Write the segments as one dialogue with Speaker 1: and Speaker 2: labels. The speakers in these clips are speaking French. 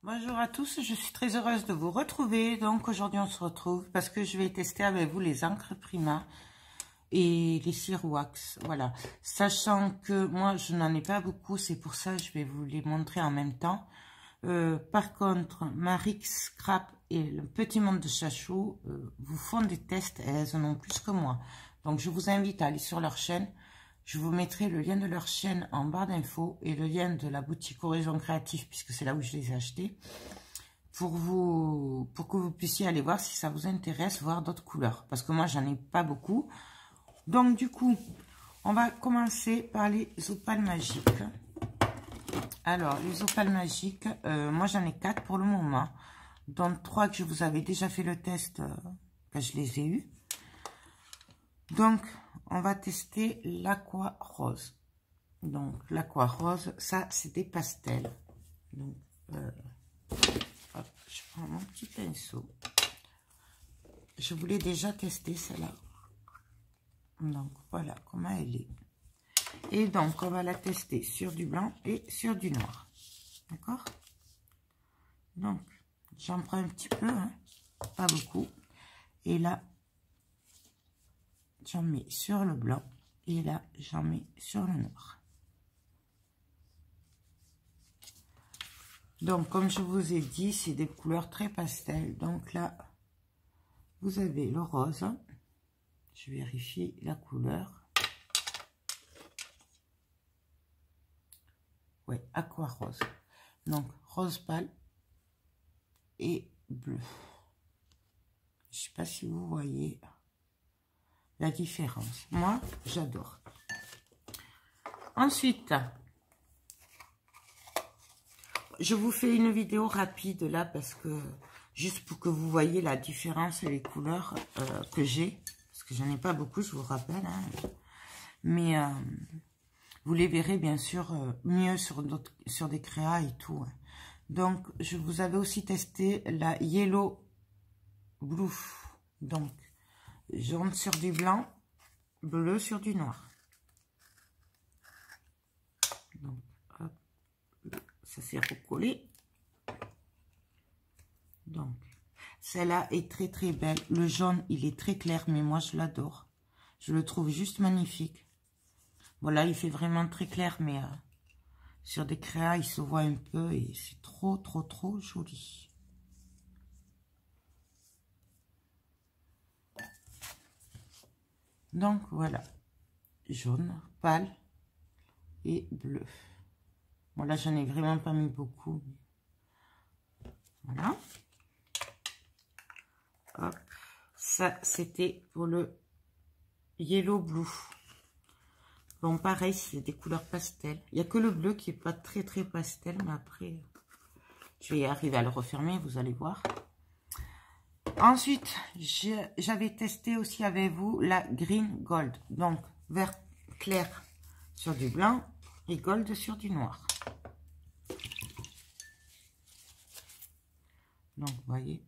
Speaker 1: Bonjour à tous, je suis très heureuse de vous retrouver. Donc aujourd'hui on se retrouve parce que je vais tester avec vous les encres Prima et les cires wax. Voilà, sachant que moi je n'en ai pas beaucoup, c'est pour ça que je vais vous les montrer en même temps. Par contre, Marie Scrap et le Petit Monde de Chachou vous font des tests et elles en ont plus que moi. Donc je vous invite à aller sur leur chaîne. Je vous mettrai le lien de leur chaîne en barre d'infos et le lien de la boutique Horizon Créatif, puisque c'est là où je les ai achetés, pour que vous puissiez aller voir si ça vous intéresse, voir d'autres couleurs. Parce que moi, j'en ai pas beaucoup. Donc, du coup, on va commencer par les opales magiques. Alors, les opales magiques, moi, j'en ai 4 pour le moment. Dont 3 que je vous avais déjà fait le test, que je les ai eus. Donc, on va tester l'aqua rose. Donc, l'aqua rose, ça, c'est des pastels. Donc, hop, je prends mon petit pinceau. Je voulais déjà tester celle-là. Donc, voilà comment elle est. Et donc, on va la tester sur du blanc et sur du noir. D'accord? Donc, j'en prends un petit peu, hein, pas beaucoup. Et là, j'en mets sur le blanc. Et là, j'en mets sur le noir. Donc, comme je vous ai dit, c'est des couleurs très pastel. Donc là, vous avez le rose. Je vérifie la couleur. Ouais, aqua rose. Donc, rose pâle et bleu. Je sais pas si vous voyez la différence. Moi, j'adore. Ensuite, je vous fais une vidéo rapide là parce que juste pour que vous voyez la différence et les couleurs que j'ai. Parce que j'en ai pas beaucoup, je vous rappelle. Hein. Mais vous les verrez bien sûr mieux sur des créas et tout. Hein. Donc, je vous avais aussi testé la Yellow Blue. Donc, jaune sur du blanc, bleu sur du noir. Donc, hop, ça s'est recollé. Donc, celle-là est très très belle. Le jaune, il est très clair, mais moi je l'adore. Je le trouve juste magnifique. Voilà, il fait vraiment très clair, mais sur des créas, il se voit un peu et c'est trop trop trop joli. Donc voilà, jaune, pâle et bleu. Bon là, j'en ai vraiment pas mis beaucoup. Voilà. Hop. Ça, c'était pour le Yellow Blue. Bon, pareil, c'est des couleurs pastel. Il n'y a que le bleu qui n'est pas très très pastel, mais après, je vais arriver à le refermer, vous allez voir. Ensuite, j'avais testé aussi avec vous la Green Gold. Donc, vert clair sur du blanc et gold sur du noir. Donc, vous voyez,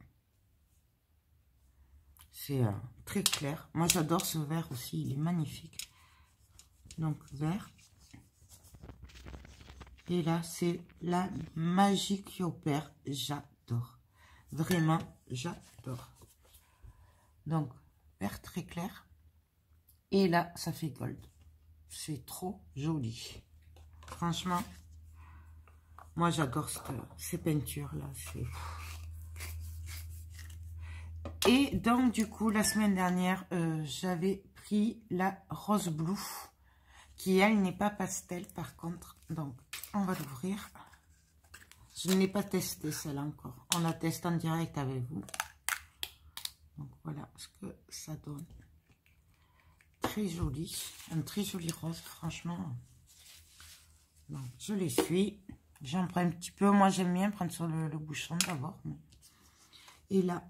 Speaker 1: c'est très clair. Moi, j'adore ce vert aussi, il est magnifique. Donc, vert. Et là, c'est la magie qui opère. J'adore. Vraiment, j'adore. Donc, vert très clair. Et là, ça fait gold. C'est trop joli. Franchement, moi, j'adore ces peintures-là. Et donc, du coup, la semaine dernière, j'avais pris la Rose Blue, qui, elle, n'est pas pastel, par contre. Donc, on va l'ouvrir. Je ne l'ai pas testé, celle-là, encore. On la teste en direct avec vous. Donc, voilà ce que ça donne. Très joli. Un très joli rose, franchement. Donc, je l'essuie. J'en prends un petit peu. Moi, j'aime bien prendre sur le bouchon d'abord. Et là,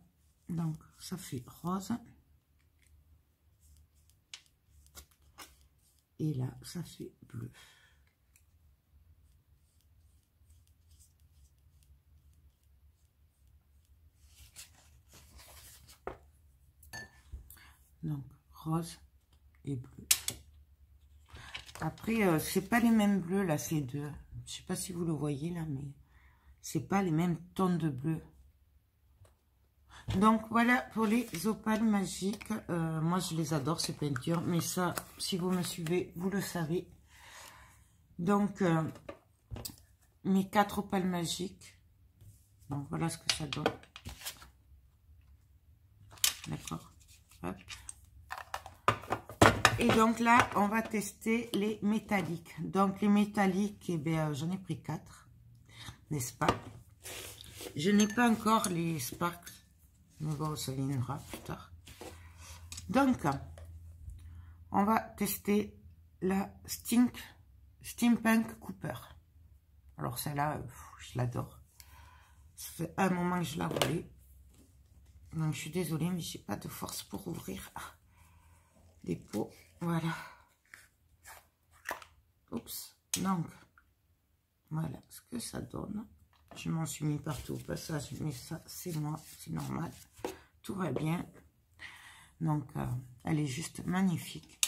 Speaker 1: donc, ça fait rose. Et là, ça fait bleu. Donc, rose et bleu. Après, c'est pas les mêmes bleus, là, ces deux. Je sais pas si vous le voyez, là, mais c'est pas les mêmes tons de bleu. Donc voilà pour les opales magiques. Moi je les adore ces peintures, mais ça, si vous me suivez, vous le savez. Donc mes 4 opales magiques. Donc voilà ce que ça donne. D'accord. Et donc là, on va tester les métalliques. Donc les métalliques, eh bien, j'en ai pris 4, n'est-ce pas? Je n'ai pas encore les sparks. Mais bon, ça viendra plus tard. Donc, on va tester la Steampunk Cooper. Alors celle-là, je l'adore. Ça fait un moment que je la voulais. Donc je suis désolée, mais j'ai pas de force pour ouvrir les pots. Voilà. Oups. Donc, voilà ce que ça donne. Je m'en suis mis partout au passage, mais ça, c'est moi, c'est normal. Tout va bien. Donc, elle est juste magnifique.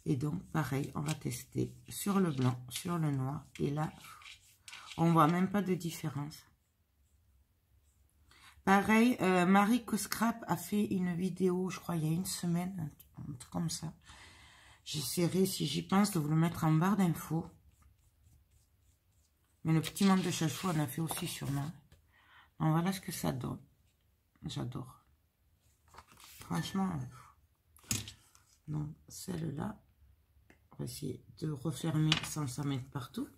Speaker 1: Et donc, pareil, on va tester sur le blanc, sur le noir. Et là, on voit même pas de différence. Pareil, Marie Coscrap a fait une vidéo, je crois, il y a une semaine, un truc comme ça. J'essaierai, si j'y pense, de vous le mettre en barre d'infos. Mais le petit monde de chachou, on a fait aussi sûrement. Donc voilà ce que ça donne. J'adore. Franchement. Donc celle-là, on va essayer de refermer sans s'en mettre partout.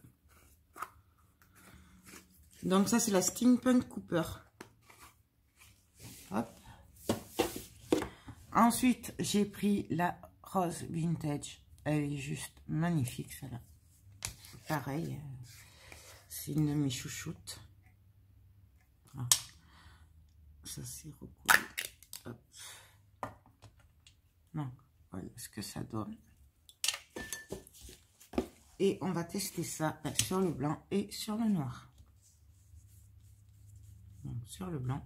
Speaker 1: Donc ça, c'est la Steampunk Cooper. Hop. Ensuite, j'ai pris la Rose Vintage. Elle est juste magnifique, celle-là. Pareil. C'est une de mes chouchoutes. Ah. Ça c'est recouvert. Hop. Donc, voilà ce que ça donne. Et on va tester ça sur le blanc et sur le noir. Donc, sur le blanc.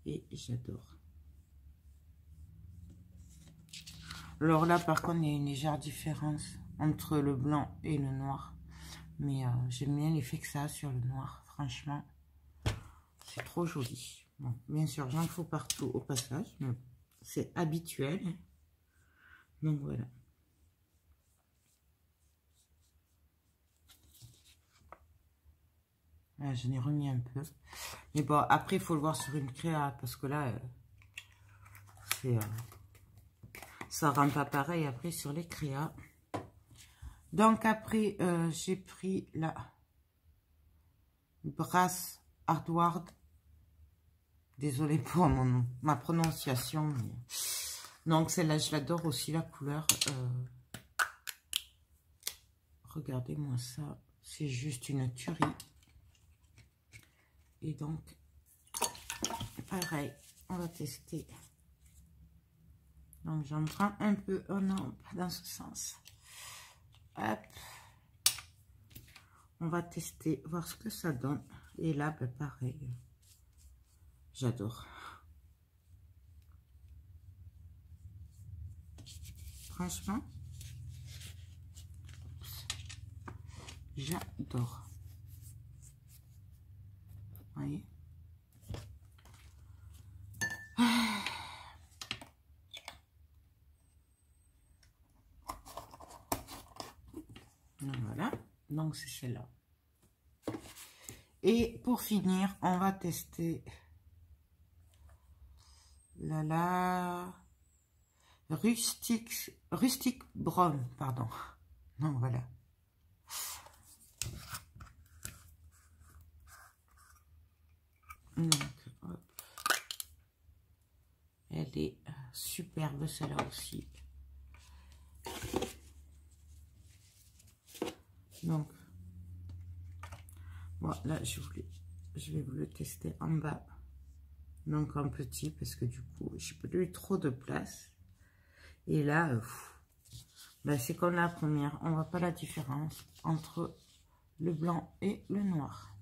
Speaker 1: Et j'adore. Alors là, par contre, il y a une légère différence entre le blanc et le noir. Mais j'aime bien l'effet que ça a sur le noir. Franchement, c'est trop joli. Bon, bien sûr, j'en fous partout au passage. Mais c'est habituel. Donc voilà. Là, j'en ai remis un peu. Mais bon, après, il faut le voir sur une créa. Parce que là, c'est... ça rend pas pareil après sur les créas. Donc après, j'ai pris la Brass Hardward. Désolée pour ma prononciation. Mais... donc celle-là, je l'adore aussi, la couleur. Regardez-moi ça. C'est juste une tuerie. Et donc, pareil, on va tester. Donc j'en prends un peu. Oh non, pas dans ce sens. Hop. On va tester, voir ce que ça donne. Et là, ben, pareil. J'adore. Franchement, j'adore. Vous voyez? Voilà, donc c'est celle-là. Et pour finir, on va tester la Rustic Brown, pardon. Donc voilà. Donc, hop. Elle est superbe celle-là aussi. Donc, bon, là, je vais vous le tester en bas. Donc, en petit, parce que du coup, j'ai pas eu trop de place. Et là, ben, c'est comme la première. On voit pas la différence entre le blanc et le noir.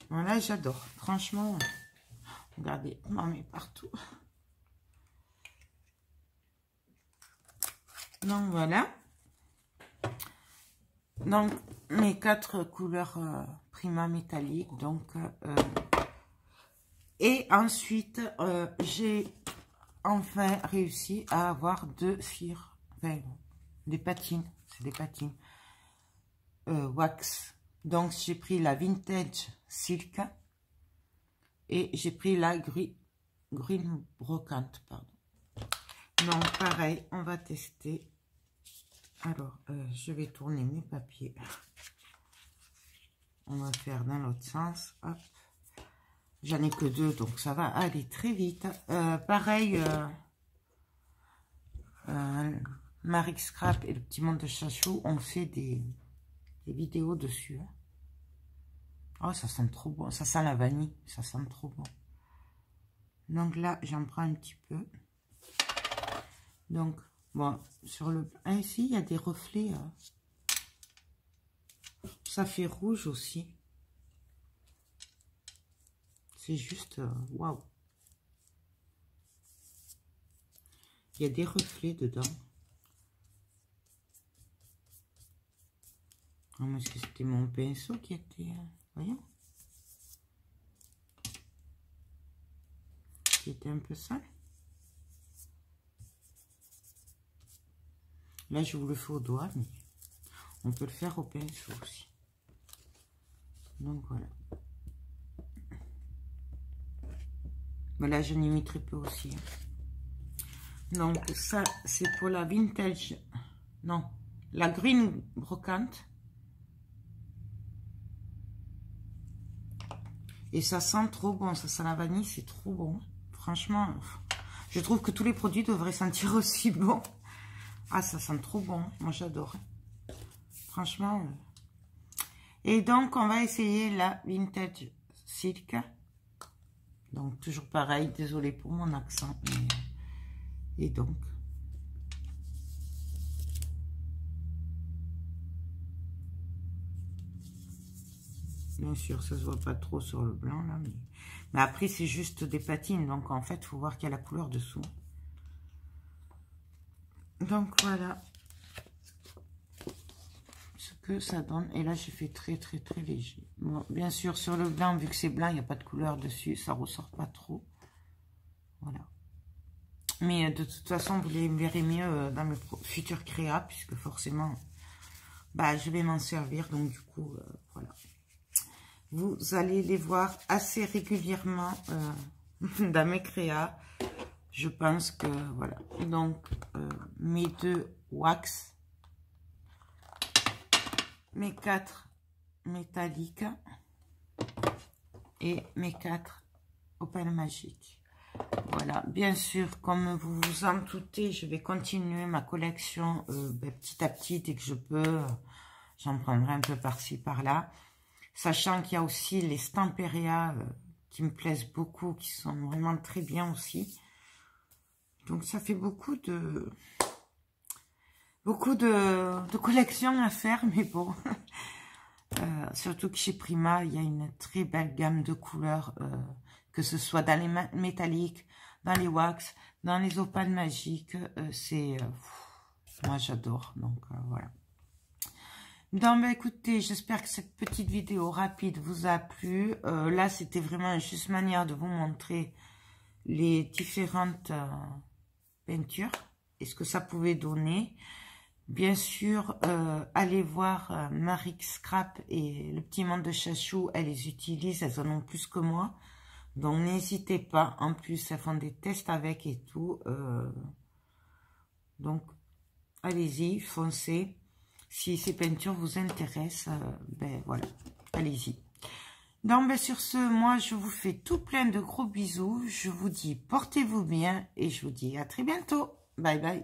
Speaker 1: Voilà, j'adore. Franchement, regardez, on en met partout. Donc, voilà. Donc, mes 4 couleurs Prima métalliques. Donc, et ensuite, j'ai enfin réussi à avoir 2 cires, enfin, des patines, c'est des patines wax. Donc, j'ai pris la Vintage Silk et j'ai pris la Green Brocante, pardon. Donc, pareil, on va tester. Alors, je vais tourner mes papiers. On va faire dans l'autre sens. Hop. J'en ai que 2, donc ça va aller très vite. Pareil, Marie Scrap et le petit monde de Chachou ont fait des vidéos dessus. Oh, ça sent trop bon. Ça sent la vanille. Ça sent trop bon. Donc là, j'en prends un petit peu. Donc, bon, sur le... Ah, ici, il y a des reflets. Ça fait rouge aussi. C'est juste... waouh. Il y a des reflets dedans. Oh, mais est-ce que c'était mon pinceau qui était... voyons. Qui était un peu sale. Là, je vous le fais au doigt, mais on peut le faire au pinceau aussi. Donc, voilà. Mais là, je n'y mis très peu aussi. Donc, ça, c'est pour la Vintage... Non, la Green Brocante. Et ça sent trop bon. Ça sent la vanille, c'est trop bon. Franchement, je trouve que tous les produits devraient sentir aussi bon. Ah, ça sent trop bon. Moi, j'adore. Franchement. Et donc, on va essayer la Vintage Silk. Donc, toujours pareil. Désolée pour mon accent. Et donc. Bien sûr, ça se voit pas trop sur le blanc, là. Mais après, c'est juste des patines. Donc, en fait, il faut voir qu'il y a la couleur dessous. Donc, voilà ce que ça donne. Et là, j'ai fait très, très, très léger. Bon, bien sûr, sur le blanc, vu que c'est blanc, il n'y a pas de couleur dessus. Ça ressort pas trop. Voilà. Mais de toute façon, vous les verrez mieux dans mes futurs créas, puisque forcément, bah, je vais m'en servir. Donc, du coup, voilà. Vous allez les voir assez régulièrement dans mes créas. Je pense que, voilà. Donc, mes 2 wax, mes 4 métalliques et mes 4 opales magiques. Voilà, bien sûr, comme vous vous en doutez, je vais continuer ma collection petit à petit. Dès que je peux, j'en prendrai un peu par-ci, par-là. Sachant qu'il y a aussi les Stamperia qui me plaisent beaucoup, qui sont vraiment très bien aussi. Donc, ça fait beaucoup de collections à faire, mais bon. Surtout que chez Prima, il y a une très belle gamme de couleurs, que ce soit dans les métalliques, dans les wax, dans les opales magiques. Moi, j'adore. Donc, voilà. Donc, bah, écoutez, j'espère que cette petite vidéo rapide vous a plu. Là, c'était vraiment juste manière de vous montrer les différentes peintures et ce que ça pouvait donner. Bien sûr, allez voir Marie Scrap et le petit monde de Chachou. Elles les utilisent, elles en ont plus que moi. Donc, n'hésitez pas. En plus, elles font des tests avec et tout. Donc, allez-y, foncez. Si ces peintures vous intéressent, ben voilà, allez-y. Donc, ben sur ce, moi, je vous fais tout plein de gros bisous. Je vous dis, portez-vous bien et je vous dis à très bientôt. Bye bye.